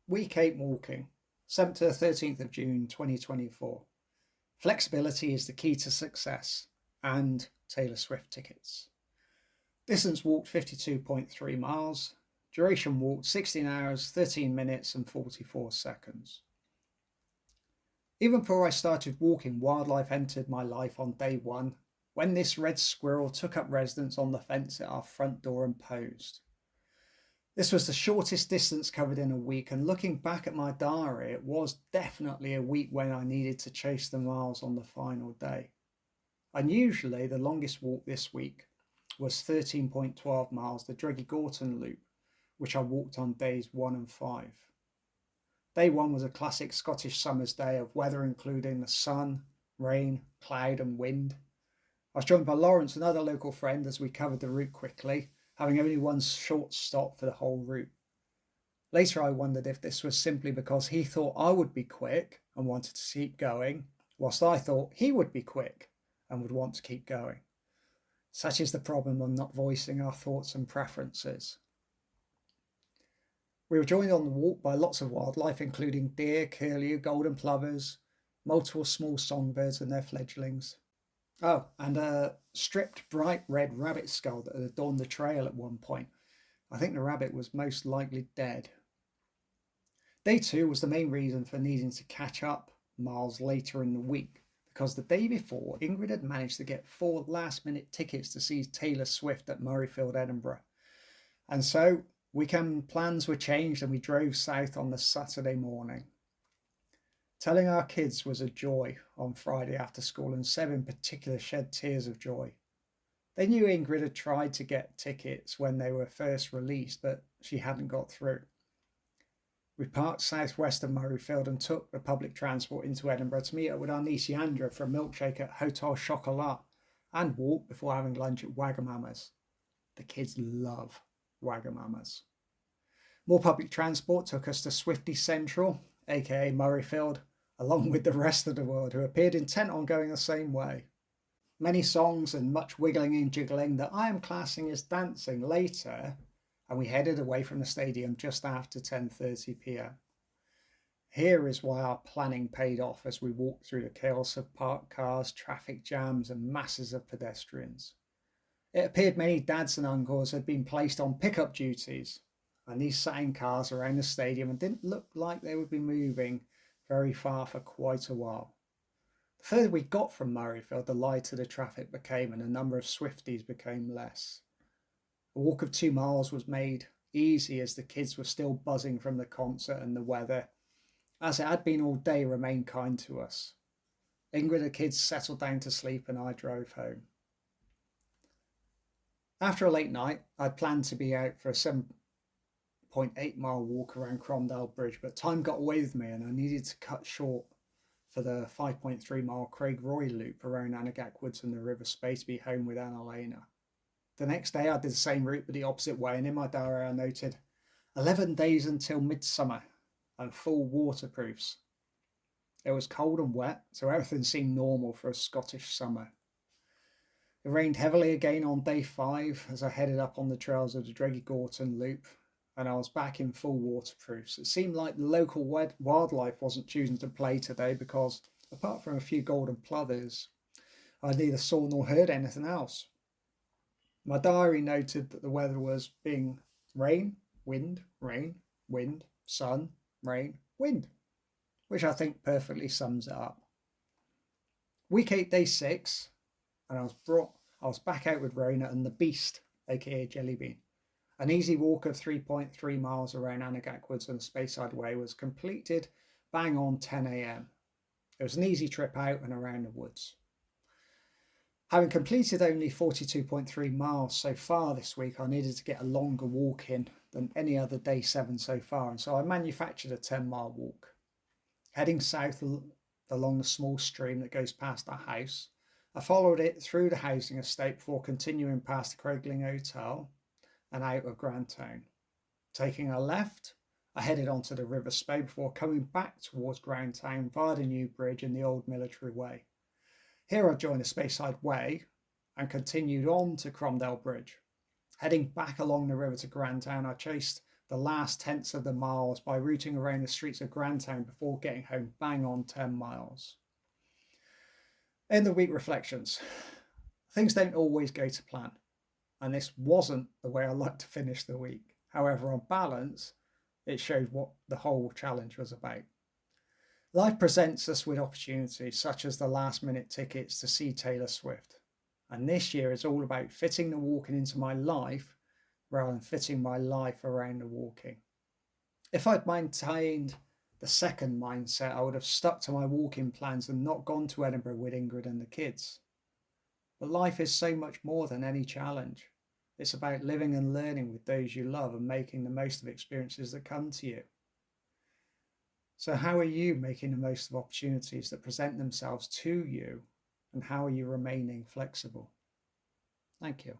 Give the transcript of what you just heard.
Week 8 walking, 7th to 13th of June 2024. Flexibility is the key to success, and Taylor Swift tickets. Distance walked 52.3 miles. Duration walked 16 hours, 13 minutes and 44 seconds. Even before I started walking, wildlife entered my life on day one, when this red squirrel took up residence on the fence at our front door and posed. This was the shortest distance covered in a week, and looking back at my diary, it was definitely a week when I needed to chase the miles on the final day. Unusually, the longest walk this week was 13.12 miles, the Dreggie-Gorton loop, which I walked on days 1 and 5. Day 1 was a classic Scottish summer's day of weather including the sun, rain, cloud and wind. I was joined by Laurence, another local friend, as we covered the route quickly, having only one short stop for the whole route. Later I wondered if this was simply because he thought I would be quick and wanted to keep going, whilst I thought he would be quick and would want to keep going. Such is the problem of not voicing our thoughts and preferences. We were joined on the walk by lots of wildlife, including deer, curlew, golden plovers, multiple small songbirds and their fledglings. Oh, and a stripped bright red rabbit skull that had adorned the trail at one point. I think the rabbit was most likely dead. Day 2 was the main reason for needing to catch up miles later in the week, because the day before Ingrid had managed to get 4 last-minute tickets to see Taylor Swift at Murrayfield, Edinburgh. And so weekend plans were changed and we drove south on the Saturday morning. Telling our kids was a joy on Friday after school, and Seb in particular shed tears of joy. They knew Ingrid had tried to get tickets when they were first released, but she hadn't got through. We parked southwest of Murrayfield and took the public transport into Edinburgh to meet up with our niece Yandra for a milkshake at Hotel Chocolat and walk before having lunch at Wagamama's. The kids love Wagamama's. More public transport took us to Swifty Central, aka Murrayfield, along with the rest of the world, who appeared intent on going the same way. Many songs and much wiggling and jiggling that I am classing as dancing later, and we headed away from the stadium just after 10:30 p.m. Here is why our planning paid off as we walked through the chaos of parked cars, traffic jams and masses of pedestrians. It appeared many dads and uncles had been placed on pickup duties, and these sat in cars around the stadium and didn't look like they would be moving very far for quite a while. The further we got from Murrayfield, the lighter the traffic became and the number of Swifties became less. A walk of 2 miles was made easy as the kids were still buzzing from the concert, and the weather, as it had been all day, remained kind to us. Ingrid and the kids settled down to sleep and I drove home. After a late night, I'd planned to be out for a 7.8 mile walk around Cromdale Bridge, but time got away with me and I needed to cut short for the 5.3 mile Craig Roy loop around Annagach Woods and the River Spey to be home with Annalena. The next day I did the same route but the opposite way, and in my diary I noted 11 days until midsummer and full waterproofs. It was cold and wet, so everything seemed normal for a Scottish summer. It rained heavily again on day 5 as I headed up on the trails of the Dreggie-Gorton loop, and I was back in full waterproofs. It seemed like the local wildlife wasn't choosing to play today because, apart from a few golden plovers, I neither saw nor heard anything else. My diary noted that the weather was being rain, wind, sun, rain, wind, which I think perfectly sums it up. Week 8, day 6, and I was back out with Rona and the Beast, aka Jellybean. An easy walk of 3.3 miles around Annagach Woods and Speyside Way was completed bang on 10 a.m. It was an easy trip out and around the woods. Having completed only 42.3 miles so far this week, I needed to get a longer walk in than any other day 7 so far, and so I manufactured a 10-mile walk. Heading south along the small stream that goes past our house, I followed it through the housing estate before continuing past the Craigling Hotel and out of Grandtown. Taking a left, I headed onto the River Spey before coming back towards Grandtown via the new bridge and the old military way. Here I joined the Speyside Way and continued on to Cromdale Bridge. Heading back along the river to Grandtown, I chased the last tenths of the miles by routing around the streets of Grantown before getting home bang on 10 miles. In the week reflections, things don't always go to plan, and this wasn't the way I like to finish the week. However, on balance, it showed what the whole challenge was about. Life presents us with opportunities such as the last minute tickets to see Taylor Swift. And this year is all about fitting the walking into my life rather than fitting my life around the walking. If I'd maintained the second mindset, I would have stuck to my walking plans and not gone to Edinburgh with Ingrid and the kids. But life is so much more than any challenge. It's about living and learning with those you love and making the most of experiences that come to you. So how are you making the most of opportunities that present themselves to you, and how are you remaining flexible? Thank you.